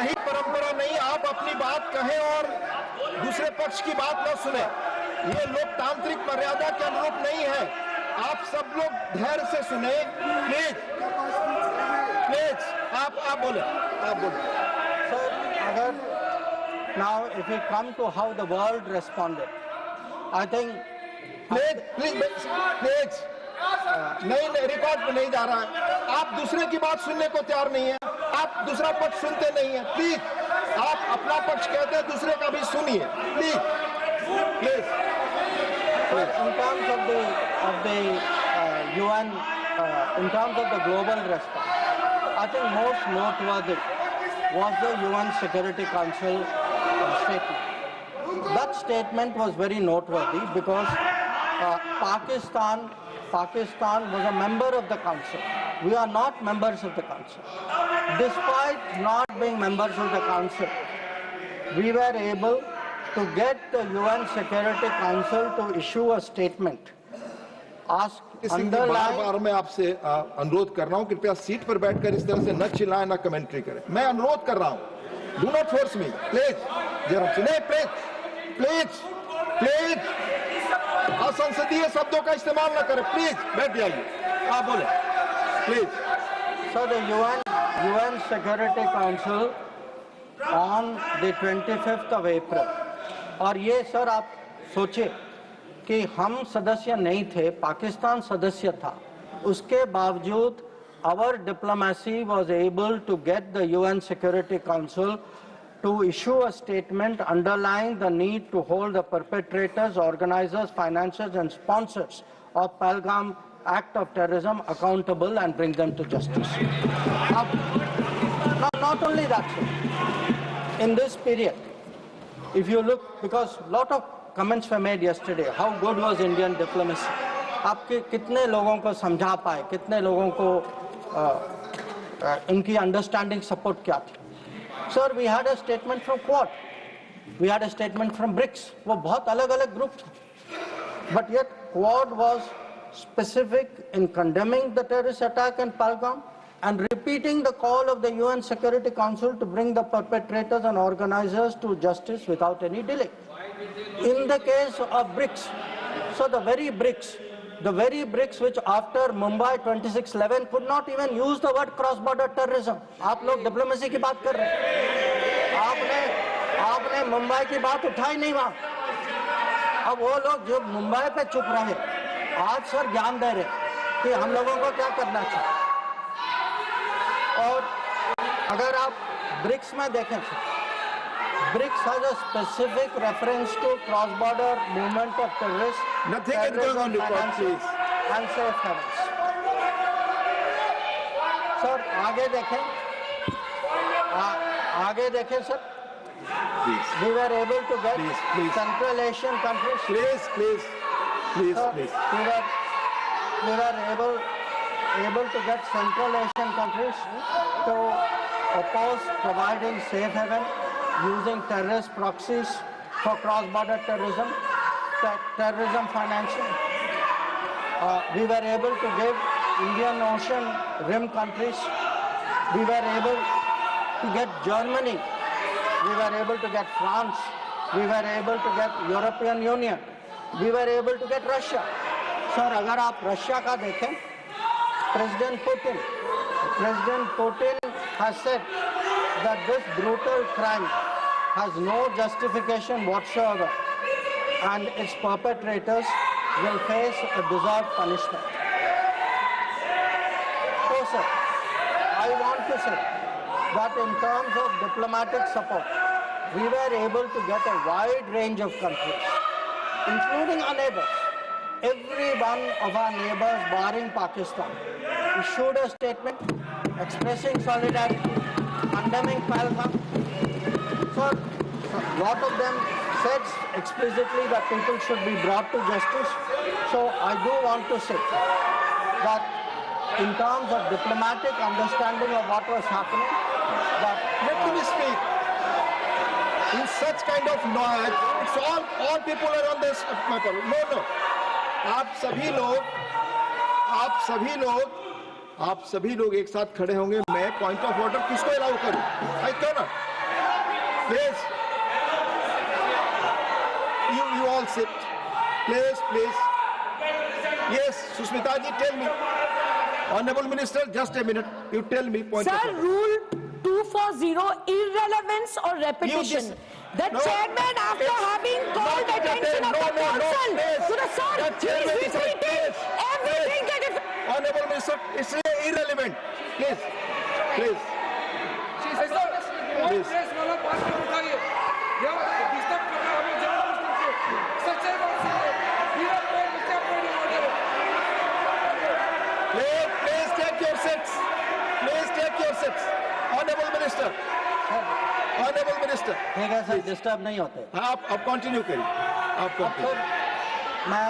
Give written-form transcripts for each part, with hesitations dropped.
सही परंपरा नहीं, आप अपनी बात कहें और दूसरे पक्ष की बात न सुने। ये लोकतांत्रिक मर्यादा के अनुरूप नहीं है। आप सब लोग धैर्य से सुने, प्लीज प्लीज। आप बोले, आप बोले। Sir, now if we come to how the world responded, I think please नहीं, रिकॉर्ड पे नहीं जा रहा है। आप दूसरे की बात सुनने को तैयार नहीं है, आप दूसरा पक्ष सुनते नहीं है। प्लीज, आप अपना पक्ष कहते हैं, दूसरे का भी सुनिए, please please. in terms of the UN, in terms of the global response, I think most noteworthy was the UN Security Council statement. That statement was very noteworthy because Pakistan was a member of the Council. We are not members of the Council. Despite not being members of the Council, we were able to get the UN Security Council to issue a statement. बार मैं आपसे अनुरोध कर रहा हूं, कृपया seat पर बैठकर इस तरह से न चिल्लाएं, न कमेंट्री करें। मैं अनुरोध कर रहा हूं, do not force me, please. नहीं, प्लीज प्लीज असंसदीय शब्दों का इस्तेमाल न करें, प्लीज बैठ जाइए। आप बोले, please. So the UN Security Council on the 25th of April, और ये सर आप सोचिए कि हम सदस्य नहीं थे, पाकिस्तान सदस्य था, उसके बावजूद our diplomacy was able to get the UN Security Council to issue a statement underlying the need to hold the perpetrators, organizers, financiers and sponsors of Pahalgam act of terrorism accountable and bring them to justice. Not only that, sir, in this period, if you look, because a lot of comments were made yesterday, how good was Indian diplomacy? आपके कितने लोगों को समझा पाए, कितने लोगों को इनकी अंडरस्टैंडिंग सपोर्ट क्या थी? Sir, we had a statement from Quad, we had a statement from BRICS. वो बहुत अलग-अलग ग्रुप थे, but yet Quad was specific in condemning the terrorist attack in Pahalgam and repeating the call of the UN Security Council to bring the perpetrators and organizers to justice without any delay. In the case of BRICS, so the very BRICS which after Mumbai 26/11 could not even use the word cross-border terrorism. आप लोग diplomacy की बात कर रहे हैं, आपने मुंबई की बात उठाई नहीं वहाँ। अब वो लोग जो मुंबई पे चुप रहे, आज सर ज्ञान दे रहे कि हम लोगों को क्या करना चाहिए। और अगर आप ब्रिक्स में देखें, BRICS has a specific reference to cross-border movement of terrorists, nothing is going on record, please, and safe havens. Sir, आगे देखें sir, we were able to get Central Asian countries. Please. We were able to get Central Asian countries to oppose providing safe haven using terrorist proxies for cross-border terrorism, terrorism financing. We were able to give Indian Ocean rim countries. We were able to get Germany. We were able to get France. We were able to get European Union. We were able to get Russia. Sir, अगर आप Russia का देखें, President Putin has said that this brutal crime has no justification whatsoever and its perpetrators will face a deserved punishment. So, sir, I want to say that in terms of diplomatic support, we were able to get a wide range of countries, including our neighbors. Every one of our neighbors, barring Pakistan, issued a statement expressing solidarity, condemning Pahalgam. So, a lot of them said explicitly that people should be brought to justice. So, I do want to say that in terms of diplomatic understanding of what was happening, that let me speak. In such kind of noise, it's all people are on this matter. No. आप सभी लोग एक साथ खड़े होंगे। मैं point of order किसको allow करूं? क्यों ना Please. You all sit. Please, please. Yes, Sushmita ji, tell me. Honorable Minister, just a minute. You tell me. Point of Sir, order. Rule 240, irrelevance or repetition. The No, chairman, after it's having called not attention of no, the no, no, council please. to the sir, The chairman he's is right, repeating please. everything that is... Honorable Minister, it's irrelevant. Please. Please. Please. Press वाला बात मत उठाइए ये disturb कर रहा है हमें जबरदस्ती से सच्चाई बात सुनिए बिना पेड़ क्या पेड़ order Please take your seats. Please take your seats. Honorable Minister. Honorable Minister. ठीक है सर, डिस्टर्ब नहीं होते। हाँ, आप कंटिन्यू करिए। आप तो कंटिन्यू। मैं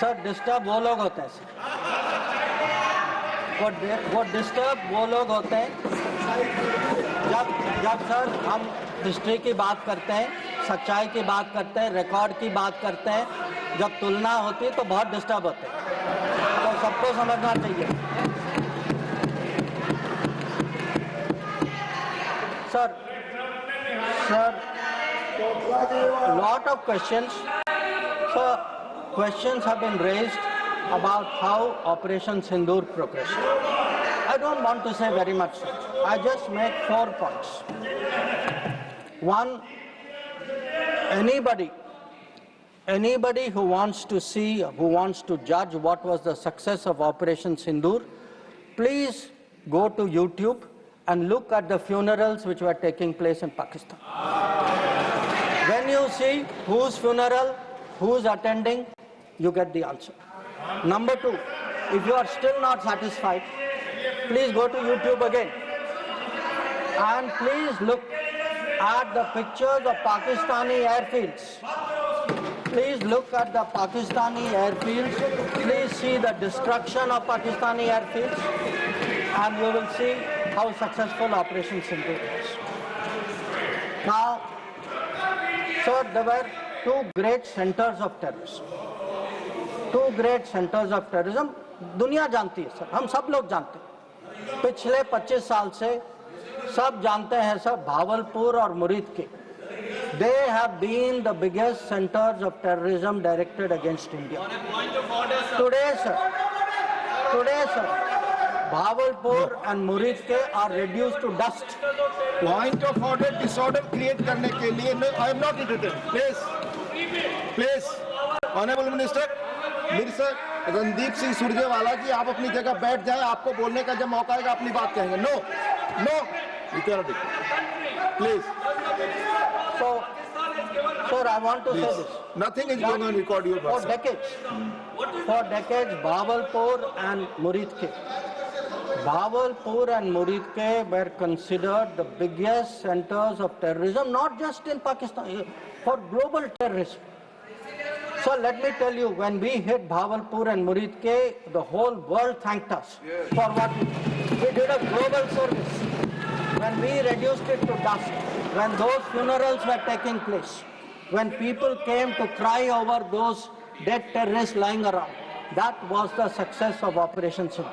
सर डिस्टर्ब वो लोग होते हैं सर, वो डिस्टर्ब वो लोग होते हैं जब सर हम हिस्ट्री की बात करते हैं, सच्चाई की बात करते हैं, रिकॉर्ड की बात करते हैं, जब तुलना होती है तो बहुत डिस्टर्ब होते हैं, तो सबको समझना चाहिए। Sir lot of questions. So questions have been raised about how Operation Sindoor progressed. I don't want to say very much. I just make 4 points. One, anybody who wants to see, who wants to judge what was the success of Operation Sindoor, please go to YouTube and look at the funerals which were taking place in Pakistan. When you see whose funeral, who's attending, you get the answer. Number 2, if you are still not satisfied, please go to YouTube again and please look at the pictures of Pakistani airfields. Please look at the Pakistani airfields. Please see the destruction of Pakistani airfields and you will see how successful Operation Sindoor was. Now, so there were 2 great centers of terrorism. 2 great centers of terrorism. दुनिया जानती है sir, हम सब लोग जानते हैं। पिछले 25 साल से सब जानते हैं सर, भावलपुर और मुरीद के, they have been the biggest centers of terrorism directed against India. Today, sir, Bahawalpur and Murid are reduced to dust. Point of order, disorder create करने के लिए I am not interested. Please, Honorable Minister, मेरे से रणदीप सिंह सुरजेवाला जी, आप अपनी जगह बैठ जाएं, आपको बोलने का जब मौका आएगा अपनी बात कहेंगे. No, you cannot do it. Please. So, sir, I want to say this. Nothing is going on record your For verse. decades, Bahawalpur and Murid were considered the biggest centers of terrorism, not just in Pakistan, for global terrorism. So let me tell you, when we hit Bahawalpur and Murid, the whole world thanked us for what we did. We did a global service. When we reduced it to dust, when those funerals were taking place, when people came to cry over those dead terrorists lying around, that was the success of Operation Sindoor.